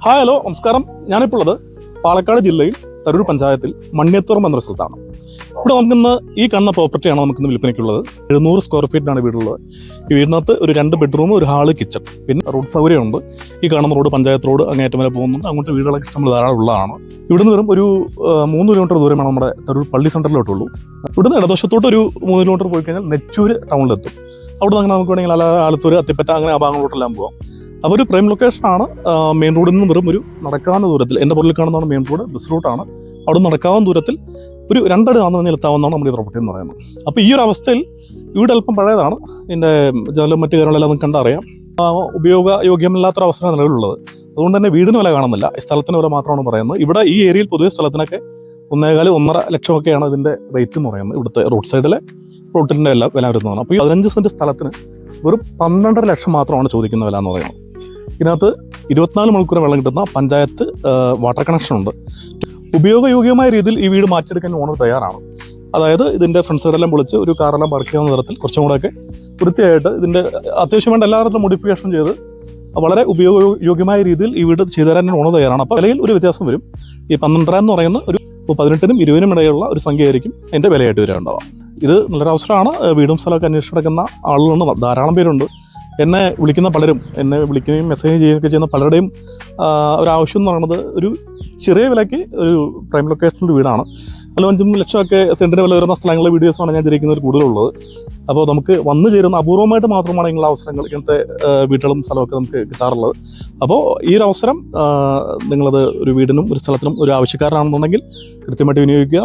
Hi hello നമസ്കാരം. ഞാനിപ്പോൾ ഉള്ളത് പാലക്കാട് ജില്ലയിൽ തരൂർ പഞ്ചായത്തിൽ മണ്ണിയത്തുറം എന്ന സ്ഥലത്താണ്. ഇവിടെ നമുക്കിന്ന് ഈ കാണുന്ന പ്രോപ്പർട്ടിയാണ് നമുക്കിന്ന് വിൽപ്പനയ്ക്കുള്ളത്. 700 സ്ക്വയർ ഫീറ്റിനാണ് വീടുള്ളത്. ഈ വീടിനകത്ത് ഒരു 2 ബെഡ്റൂം, ഒരു ഹാള്, കിച്ചൺ, പിന്നെ റോഡ് സൗകര്യമുണ്ട്. ഈ കാണുന്ന റോഡ് പഞ്ചായത്ത് റോഡ് അങ്ങേറ്റം വരെ പോകുന്നുണ്ട്. അങ്ങോട്ട് വീടുകളൊക്കെ ഇഷ്ടം ധാരാളം ഉള്ളതാണ്. ഇവിടുന്ന് വെറും ഒരു 3 കിലോമീറ്റർ ദൂരമാണ് നമ്മുടെ തരൂർ പള്ളി സെൻറ്ററിലോട്ടുള്ളൂ. ഇവിടുന്ന് ഇടതുവശത്തോട്ട് ഒരു 3 കിലോമീറ്റർ പോയി കഴിഞ്ഞാൽ നെച്ചൂർ ടൗണിലെത്തും. അവിടെ നിന്ന് നമുക്ക് വേണമെങ്കിൽ ആലത്തൂർ, അത്തിപ്പറ്റ അങ്ങനെ ആ ഭാഗങ്ങളോട്ടെല്ലാം പോകാം. അപ്പോൾ ഒരു പ്രൈം ലൊക്കേഷനാണ്. മെയിൻ റോഡിൽ നിന്ന് വെറും ഒരു നടക്കാവുന്ന ദൂരത്തിൽ, എൻ്റെ പുറകിൽ കാണുന്നതാണ് മെയിൻ റോഡ്, ബസ് റൂട്ടാണ്. അവിടെ നടക്കാവുന്ന ദൂരത്തിൽ ഒരു 2 അടി നടന്നു കഴിഞ്ഞാൽ എത്താവുന്നതാണ് നമ്മുടെ ഈ പ്രോപ്പർട്ടി എന്ന് പറയുന്നത്. അപ്പോൾ ഈ ഒരു അവസ്ഥയിൽ വീട് അല്പം പഴയതാണ്. ഇതിൻ്റെ ജനലും മറ്റു കാര്യങ്ങളെല്ലാം നമുക്ക് കണ്ടറിയാം. ഉപയോഗയോഗ്യമല്ലാത്തൊരവസ്ഥയാണ് നിലവിലുള്ളത്. അതുകൊണ്ട് തന്നെ വീടിന് വില കാണുന്നില്ല, സ്ഥലത്തിന് വില മാത്രമാണ് പറയുന്നത്. ഇവിടെ ഈ ഏരിയയിൽ പൊതുവെ സ്ഥലത്തിനൊക്കെ 1.25-1.5 ലക്ഷമൊക്കെയാണ് ഇതിൻ്റെ റേറ്റ് എന്ന് പറയുന്നത്. ഇവിടുത്തെ റോഡ് സൈഡിലെ പ്ലോട്ടിൻ്റെ എല്ലാം വില വരുന്നതാണ്. അപ്പോൾ ഈ 15 സെൻറ്റ് സ്ഥലത്തിന് വെറും 12.5 ലക്ഷം മാത്രമാണ് ചോദിക്കുന്ന വില എന്ന് പറയുന്നത്. ഇതിനകത്ത് 24 മണിക്കൂർ വെള്ളം കിട്ടുന്ന പഞ്ചായത്ത് വാട്ടർ കണക്ഷൻ ഉണ്ട്. ഉപയോഗയോഗ്യമായ രീതിയിൽ ഈ വീട് മാറ്റിയെടുക്കാൻ ഓണർ തയ്യാറാണ്. അതായത് ഇതിൻ്റെ ഫ്രണ്ട് സൈഡെല്ലാം പൊളിച്ച് ഒരു കാറെല്ലാം പാർക്ക് ചെയ്യുന്ന തരത്തിൽ കുറച്ചും കൂടെയൊക്കെ വൃത്തിയായിട്ട് ഇതിൻ്റെ അത്യാവശ്യം വേണ്ട എല്ലാ തരത്തിലും മോഡിഫിക്കേഷൻ ചെയ്ത് വളരെ ഉപയോഗയോഗ്യമായ രീതിയിൽ ഈ വീട് ചെയ്തു തരാൻ ഓണർ തയ്യാറാണ്. അപ്പോൾ വിലയിൽ ഒരു വ്യത്യാസം വരും. ഈ 12 എന്ന് പറയുന്ന ഒരു 18-നും 20-നും ഇടയിലുള്ള ഒരു സംഖ്യയായിരിക്കും എൻ്റെ വിലയായിട്ട് വരാനുണ്ടാവുക. ഇത് നല്ലൊരു അവസരമാണ്. വീടും സ്ഥലമൊക്കെ അന്വേഷിച്ചെടുക്കുന്ന ആളുകളുണ്ട്, ധാരാളം പേരുണ്ട്. എന്നെ വിളിക്കുന്ന പലരും, എന്നെ വിളിക്കുകയും മെസ്സേജ് ചെയ്യുകയൊക്കെ ചെയ്യുന്ന പലരുടെയും ഒരാവശ്യം എന്ന് പറയുന്നത് ഒരു ചെറിയ വിലയ്ക്ക് ഒരു പ്രൈം ലൊക്കേഷനിൽ വീടാണ്. 5 ലക്ഷമൊക്കെ സെൻറ്റിന് വില വരുന്ന സ്ഥലങ്ങളിലെ വീഡിയോസാണ് ഞാൻ തിരിക്കുന്നത് കൂടുതലുള്ളത്. അപ്പോൾ നമുക്ക് വന്നു ചേരുന്ന അപൂർവമായിട്ട് മാത്രമാണ് ഇങ്ങനെയുള്ള അവസരങ്ങൾ, ഇങ്ങനത്തെ വീടുകളും സ്ഥലമൊക്കെ നമുക്ക് കിട്ടാറുള്ളത്. അപ്പോൾ ഈ ഒരു അവസരം നിങ്ങളത് ഒരു വീടിനും ഒരു സ്ഥലത്തിനും ഒരു ആവശ്യക്കാരനാണെന്നുണ്ടെങ്കിൽ കൃത്യമായിട്ട് വിനിയോഗിക്കുക.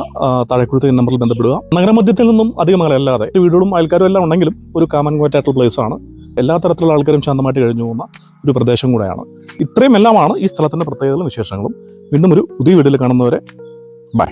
താഴെ കൊടുത്ത നമ്പറിൽ ബന്ധപ്പെടുക. നഗരമധ്യത്തിൽ നിന്നും അധികം അല്ലാതെ വീടുകളും അയൽക്കാരും എല്ലാം ഉണ്ടെങ്കിലും ഒരു കാമൻ കോറ്റായിട്ടുള്ള പ്ലേസാണ്. എല്ലാ തരത്തിലുള്ള ആൾക്കാരും ശാന്തമായിട്ട് കഴിഞ്ഞു പോകുന്ന ഒരു പ്രദേശം കൂടെയാണ്. ഇത്രയും എല്ലാമാണ് ഈ സ്ഥലത്തിൻ്റെ പ്രത്യേകതകളും വിശേഷങ്ങളും. വീണ്ടും ഒരു പുതിയ വീഡിയോയിൽ കാണുന്നവരെ ബൈ.